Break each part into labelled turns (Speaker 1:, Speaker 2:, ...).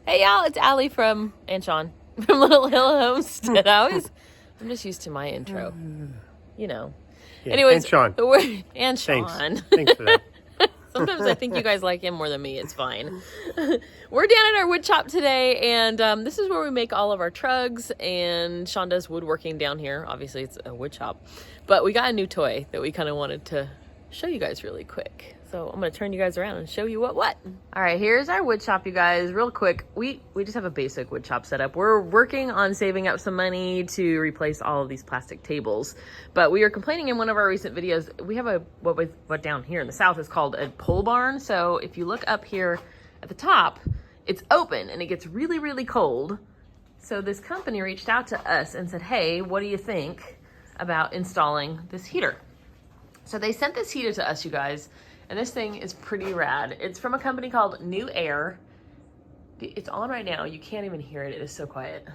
Speaker 1: Hey y'all, it's Ali and Shawn from Little Hill Homestead. I'm just used to my intro, you know.
Speaker 2: Yeah,
Speaker 1: Anyways,
Speaker 2: and Shawn.
Speaker 1: And Shawn.
Speaker 2: Thanks for that.
Speaker 1: Sometimes I think you guys like him more than me. It's fine. We're down at our wood shop today, and this is where we make all of our trugs, and Shawn does woodworking down here. Obviously, it's a wood shop. But we got a new toy that we kind of wanted to show you guys really quick. So I'm going to turn you guys around and show you what. All right, here's our wood shop, you guys. Real quick, we just have a basic wood shop setup. We're working on saving up some money to replace all of these plastic tables. But we were complaining in one of our recent videos, we have what down here in the south is called a pole barn. So if you look up here at the top, it's open and it gets really, really cold. So this company reached out to us and said, hey, what do you think about installing this heater? So they sent this heater to us, you guys. And this thing is pretty rad. It's from a company called Newair. It's on right now. You can't even hear it. It is so quiet.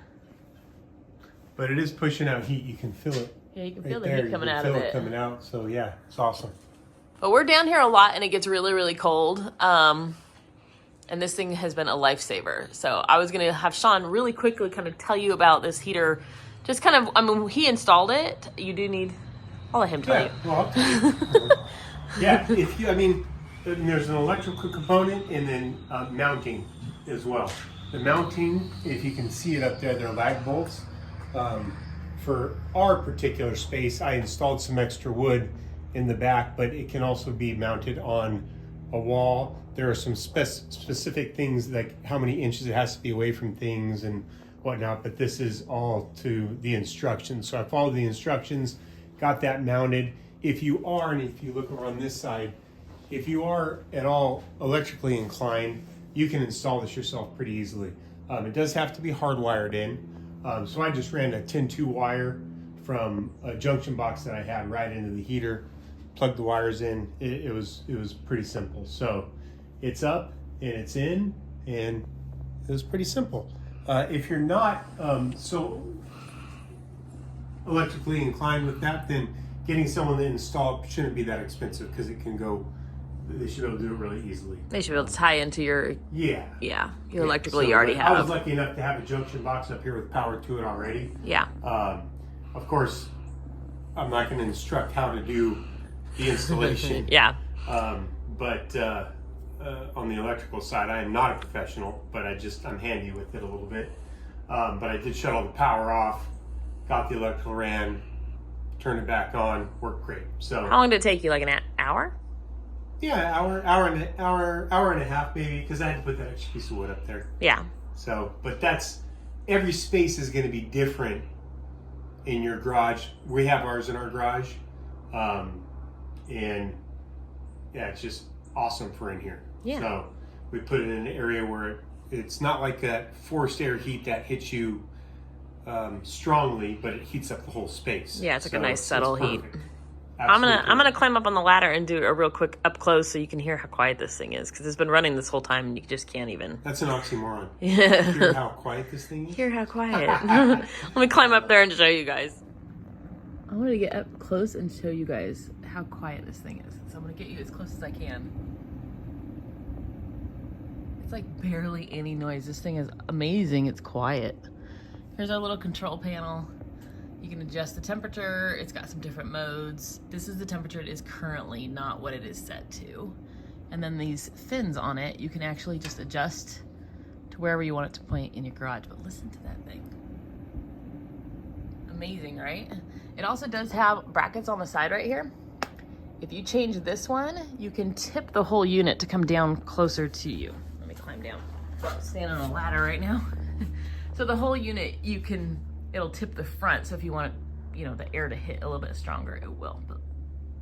Speaker 2: But it is pushing out heat. You can feel it.
Speaker 1: Yeah, you can feel the heat coming out of it.
Speaker 2: Coming out. So yeah, it's awesome.
Speaker 1: But we're down here a lot and it gets really, really cold. And this thing has been a lifesaver. So I was gonna have Shawn really quickly kind of tell you about this heater. Just kind of, I mean, he installed it. You do need, I'll let him tell you.
Speaker 2: Well, I'll tell you. Yeah, there's an electrical component and then mounting as well. The mounting, if you can see it up there, they're lag bolts. For our particular space, I installed some extra wood in the back, but it can also be mounted on a wall. There are some specific things like how many inches it has to be away from things and whatnot, but this is all to the instructions. So I followed the instructions, got that mounted. If you are, and if you look over on this side, if you are at all electrically inclined, you can install this yourself pretty easily. It does have to be hardwired in. So I just ran a 10-2 wire from a junction box that I had right into the heater, plugged the wires in. It was pretty simple. So it's up and it's in, and it was pretty simple. If you're not so electrically inclined with that, then getting someone to install shouldn't be that expensive because it can go, they should be able to do it really easily.
Speaker 1: They should be able to tie into your, your electrical you already have.
Speaker 2: I was lucky enough to have a junction box up here with power to it already.
Speaker 1: Yeah.
Speaker 2: Of course, I'm not going to instruct how to do the installation.
Speaker 1: Yeah.
Speaker 2: But on the electrical side, I am not a professional, but I'm handy with it a little bit. But I did shut all the power off, got the electrical ran, turned it back on, worked great. So
Speaker 1: how long did it take you? Like an hour?
Speaker 2: Yeah, hour and a half maybe, because I had to put that extra piece of wood up there.
Speaker 1: Yeah.
Speaker 2: So, but every space is going to be different in your garage. We have ours in our garage, and yeah, it's just awesome for in here.
Speaker 1: Yeah.
Speaker 2: So we put it in an area where it's not like that forced air heat that hits you strongly, but it heats up the whole space.
Speaker 1: Yeah, it's like a nice subtle heat.
Speaker 2: I'm
Speaker 1: gonna climb up on the ladder and do a real quick up close so you can hear how quiet this thing is, because it's been running this whole time and you just can't even.
Speaker 2: That's an oxymoron.
Speaker 1: Yeah.
Speaker 2: Hear how quiet this thing is?
Speaker 1: Hear how quiet. Let me climb up there and show you guys. I wanted to get up close and show you guys how quiet this thing is. So I'm gonna get you as close as I can. It's like barely any noise. This thing is amazing. It's quiet. Here's our little control panel. You can adjust the temperature. It's got some different modes. This is the temperature it is currently, not what it is set to. And then these fins on it, you can actually just adjust to wherever you want it to point in your garage. But listen to that thing. Amazing, right? It also does have brackets on the side right here. If you change this one, you can tip the whole unit to come down closer to you. Let me climb down. I'm standing on a ladder right now. So the whole unit, it'll tip the front. So if you want, the air to hit a little bit stronger, it will, but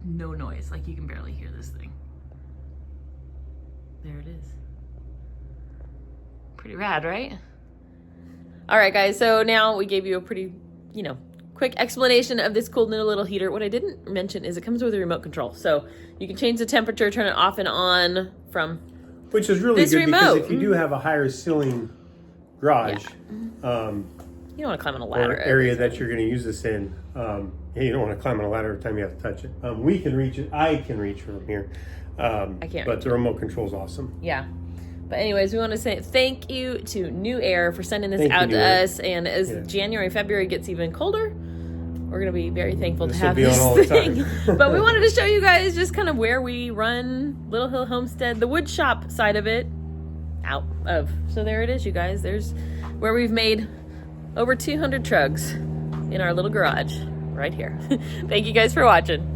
Speaker 1: no noise. Like you can barely hear this thing. There it is. Pretty rad, right? All right, guys. So now we gave you a pretty, quick explanation of this cool little heater. What I didn't mention is it comes with a remote control. So you can change the temperature, turn it off and on from
Speaker 2: which is really
Speaker 1: this
Speaker 2: good
Speaker 1: remote.
Speaker 2: Because if you do have a higher ceiling garage,
Speaker 1: you don't want to climb on a ladder.
Speaker 2: Or area that you're going to use this in, you don't want to climb on a ladder every time you have to touch it. We can reach it. I can reach from here.
Speaker 1: I can't.
Speaker 2: But the remote control is awesome.
Speaker 1: Yeah. But anyways, we want to say thank you to Newair for sending this
Speaker 2: Thank you,
Speaker 1: out to
Speaker 2: Newair.
Speaker 1: us. And as January, February gets even colder, we're going to be very thankful to
Speaker 2: This will
Speaker 1: have
Speaker 2: be on all the
Speaker 1: this thing.
Speaker 2: time.
Speaker 1: But we wanted to show you guys just kind of where we run Little Hill Homestead, the wood shop side of it, out of. So there it is, you guys. There's where we've made over 200 trugs in our little garage right here. Thank you guys for watching.